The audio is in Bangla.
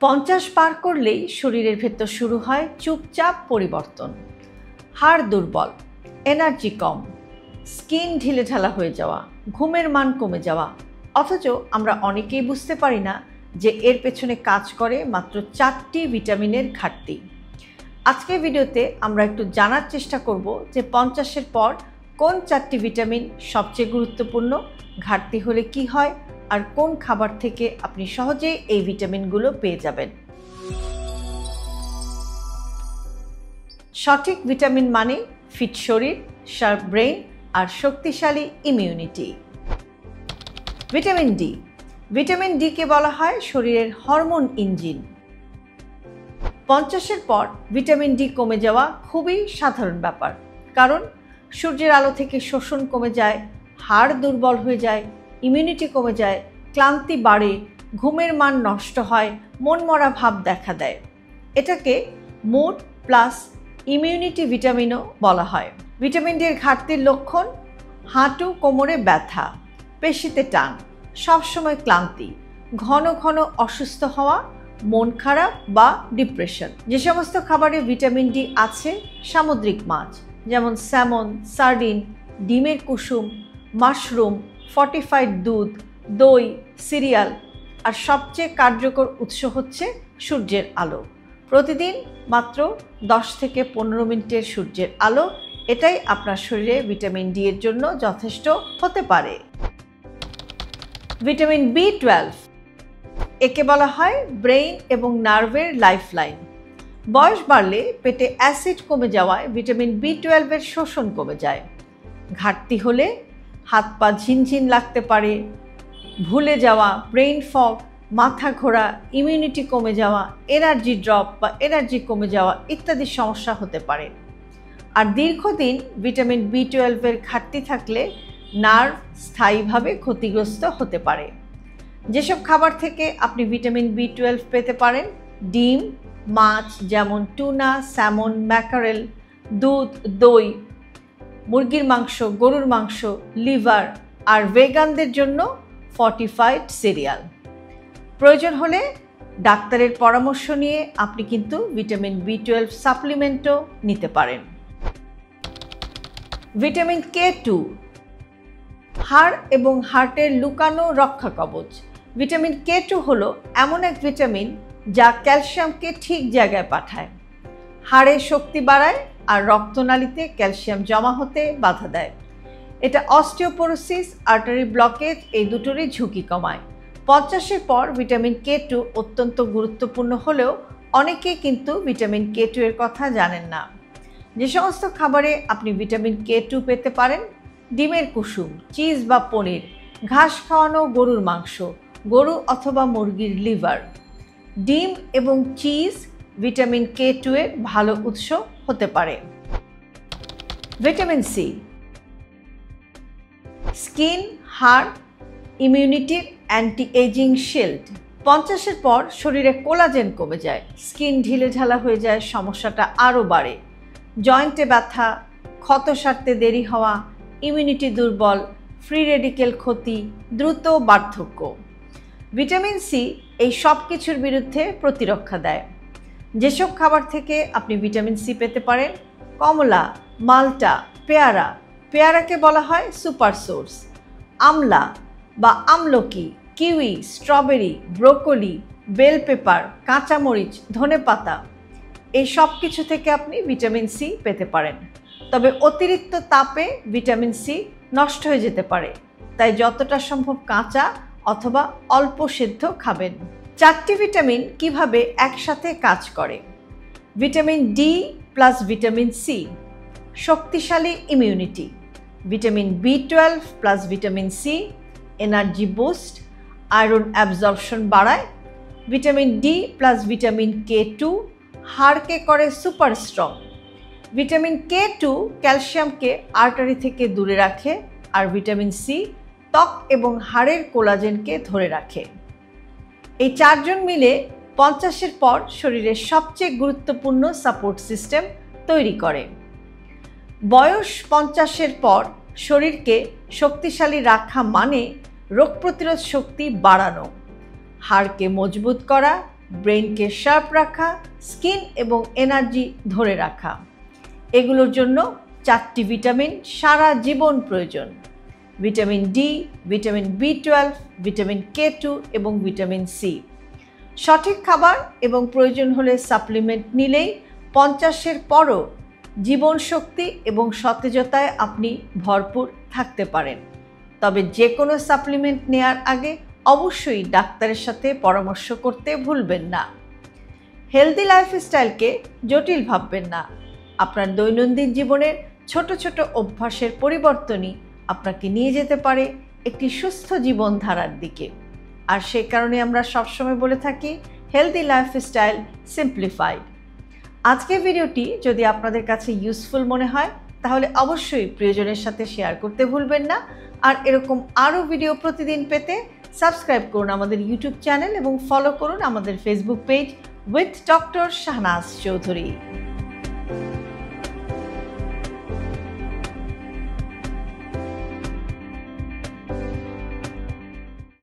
50 পার করলেই শরীরের ভেতর শুরু হয় চুপচাপ পরিবর্তন। হাড় দুর্বল, এনার্জি কম, স্কিন ঢিলেঢালা হয়ে যাওয়া, ঘুমের মান কমে যাওয়া। অথচ আমরা অনেকেই বুঝতে পারি না যে এর পেছনে কাজ করে মাত্র 4টি ভিটামিনের ঘাটতি। আজকের ভিডিওতে আমরা একটু জানার চেষ্টা করব যে 50-এর পর কোন 4টি ভিটামিন সবচেয়ে গুরুত্বপূর্ণ, ঘাটতি হলে কি হয়, আর কোন খাবার থেকে আপনি সহজেই এই ভিটামিনগুলো পেয়ে যাবেন। সঠিক ভিটামিন মানে ফিট শরীর, শার্প ব্রেইন আর শক্তিশালী ইমিউনিটি। Vitamin D. ভিটামিন ডিকে বলা হয় শরীরের হরমোন ইঞ্জিন। 50-এর পর ভিটামিন ডি কমে যাওয়া খুবই সাধারণ ব্যাপার, কারণ সূর্যের আলো থেকে শোষণ কমে যায়, হাড় দুর্বল হয়ে যায়, ইমিউনিটি কমে যায়, ক্লান্তি বাড়ে, ঘুমের মান নষ্ট হয়, মনমরা ভাব দেখা দেয়। এটাকে মুড প্লাস ইমিউনিটি ভিটামিনও বলা হয়। ভিটামিন ডি এর ঘাটতির লক্ষণ: হাঁটু কোমরে ব্যথা, পেশিতে টান, সবসময় ক্লান্তি, ঘন ঘন অসুস্থ হওয়া, মন খারাপ বা ডিপ্রেশন। যে সমস্ত খাবারে ভিটামিন ডি আছে: সামুদ্রিক মাছ যেমন স্যামন, সার্ডিন, ডিমের কুসুম, মাশরুম, ফর্টিফাইড দুধ, দই, সিরিয়াল। আর সবচেয়ে কার্যকর উৎস হচ্ছে সূর্যের আলো। প্রতিদিন মাত্র 10 থেকে 15 মিনিটের সূর্যের আলো, এটাই আপনার শরীরে ভিটামিন ডি এর জন্য যথেষ্ট হতে পারে। ভিটামিন বি12, একে বলা হয় ব্রেইন এবং নার্ভের লাইফলাইন। বয়স বাড়লে পেটে অ্যাসিড কমে যাওয়ায় ভিটামিন বি12 এর শোষণ কমে যায়। ঘাটতি হলে হাত পা ঝিনঝিন লাগতে পারে, ভুলে যাওয়া, ব্রেইন ফগ, মাথা ঘোরা, ইমিউনিটি কমে যাওয়া, এনার্জি ড্রপ বা এনার্জি কমে যাওয়া ইত্যাদি সমস্যা হতে পারে। আর দীর্ঘদিন ভিটামিন বি12 এর ঘাটতি থাকলে নার্ভ স্থায়ীভাবে ক্ষতিগ্রস্ত হতে পারে। যেসব খাবার থেকে আপনি ভিটামিন বি12 পেতে পারেন: ডিম, মাছ যেমন টুনা, স্যামন, ম্যাকারেল, দুধ, দই, মুরগির মাংস, গরুর মাংস, লিভার, আর ভেগানদের জন্য ফর্টিফাইড সিরিয়াল। প্রয়োজন হলে ডাক্তারের পরামর্শ নিয়ে আপনি কিন্তু ভিটামিন বি12 সাপ্লিমেন্টও নিতে পারেন। ভিটামিন K2, হাড় এবং হার্টের লুকানো রক্ষা কবচ। ভিটামিন K2 হলো এমন এক ভিটামিন যা ক্যালসিয়ামকে ঠিক জায়গায় পাঠায়, হাড়ের শক্তি বাড়ায় আর রক্তনালীতে ক্যালসিয়াম জমা হতে বাধা দেয়। এটা অস্টিওপোরোসিস, আর্টারি ব্লকেজ এই দুটোরই ঝুঁকি কমায়। 50-এর পর ভিটামিন K2 অত্যন্ত গুরুত্বপূর্ণ হলেও অনেকেই কিন্তু ভিটামিন K2 এর কথা জানেন না। যে সমস্ত খাবারে আপনি ভিটামিন K2 পেতে পারেন: ডিমের কুসুম, চিজ বা পনির, ঘাস খাওয়ানো গরুর মাংস, গরু অথবা মুরগির লিভার। ডিম এবং চিজ ভিটামিন K2 এর ভালো উৎস হতে পারে। Vitamin C. স্কিন, হাড়, ইমিউনিটির অ্যান্টি এজিং শিল্ড। 50-এর পর শরীরে কোলাজেন কমে যায়, স্কিন ঢিলেঢালা হয়ে যায়, সমস্যাটা আরও বাড়ে। জয়েন্টে ব্যথা, ক্ষত সারতে দেরি হওয়া, ইমিউনিটি দুর্বল, ফ্রি রেডিকেল ক্ষতি, দ্রুত বার্ধক্য। ভিটামিন সি এই সব কিছুর বিরুদ্ধে প্রতিরক্ষা দেয়। যেসব খাবার থেকে আপনি ভিটামিন সি পেতে পারেন: কমলা, মাল্টা, পেয়ারা। পেয়ারাকে বলা হয় সুপার সোর্স। আমলা বা আমলকি, kiwi, strawberry, broccoli, bell pepper, কাঁচামরিচ, ধনেপাতা, এই সব কিছু থেকে আপনি ভিটামিন সি পেতে পারেন। তবে অতিরিক্ত তাপে ভিটামিন সি নষ্ট হয়ে যেতে পারে, তাই যতটা সম্ভব কাঁচা অথবা অল্প সেদ্ধ খাবেন। 4টি ভিটামিন কিভাবে একসাথে কাজ করে: vitamin D plus vitamin C, শক্তিশালী ইমিউনিটি; ভিটামিন বি12 plus vitamin C, energy boost, iron absorption বাড়ায়; vitamin D plus vitamin K2 হাড়কে করে সুপার স্ট্রং; ভিটামিন K2 ক্যালসিয়ামকে আর্টারি থেকে দূরে রাখে; আর ভিটামিন সি ত্বক এবং হাড়ের কোলাজেনকে ধরে রাখে। এই 4জন মিলে 50-এর পর শরীরের সবচেয়ে গুরুত্বপূর্ণ সাপোর্ট সিস্টেম তৈরি করে। বয়স 50-এর পর শরীরকে শক্তিশালী রাখা মানে রোগ প্রতিরোধ শক্তি বাড়ানো, হাড়কে মজবুত করা, ব্রেনকে শার্প রাখা, স্কিন এবং এনার্জি ধরে রাখা। এগুলোর জন্য 4টি ভিটামিন সারা জীবন প্রয়োজন: ভিটামিন ডি, ভিটামিন বি12, ভিটামিন K2 এবং ভিটামিন সি। সঠিক খাবার এবং প্রয়োজন হলে সাপ্লিমেন্ট নিলেই 50-এর পরও জীবন শক্তি এবং সতেজতায় আপনি ভরপুর থাকতে পারেন। তবে যে কোনো সাপ্লিমেন্ট নেওয়ার আগে অবশ্যই ডাক্তারের সাথে পরামর্শ করতে ভুলবেন না। হেলদি লাইফস্টাইলকে জটিল ভাববেন না। আপনার দৈনন্দিন জীবনের ছোট ছোট অভ্যাসের পরিবর্তনই আপনাকে নিয়ে যেতে পারে একটি সুস্থ জীবনধারার দিকে। আর সে কারণে আমরা সবসময় বলে থাকি হেলদি লাইফস্টাইল সিম্পলিফাইড। আজকের ভিডিওটি যদি আপনাদের কাছে ইউজফুল মনে হয় তাহলে অবশ্যই প্রিয়জনের সাথে শেয়ার করতে ভুলবেন না। আর এরকম আরও ভিডিও প্রতিদিন পেতে সাবস্ক্রাইব করুন আমাদের ইউটিউব চ্যানেল এবং ফলো করুন আমাদের Facebook page with doctor Shahnaz Chowdhury.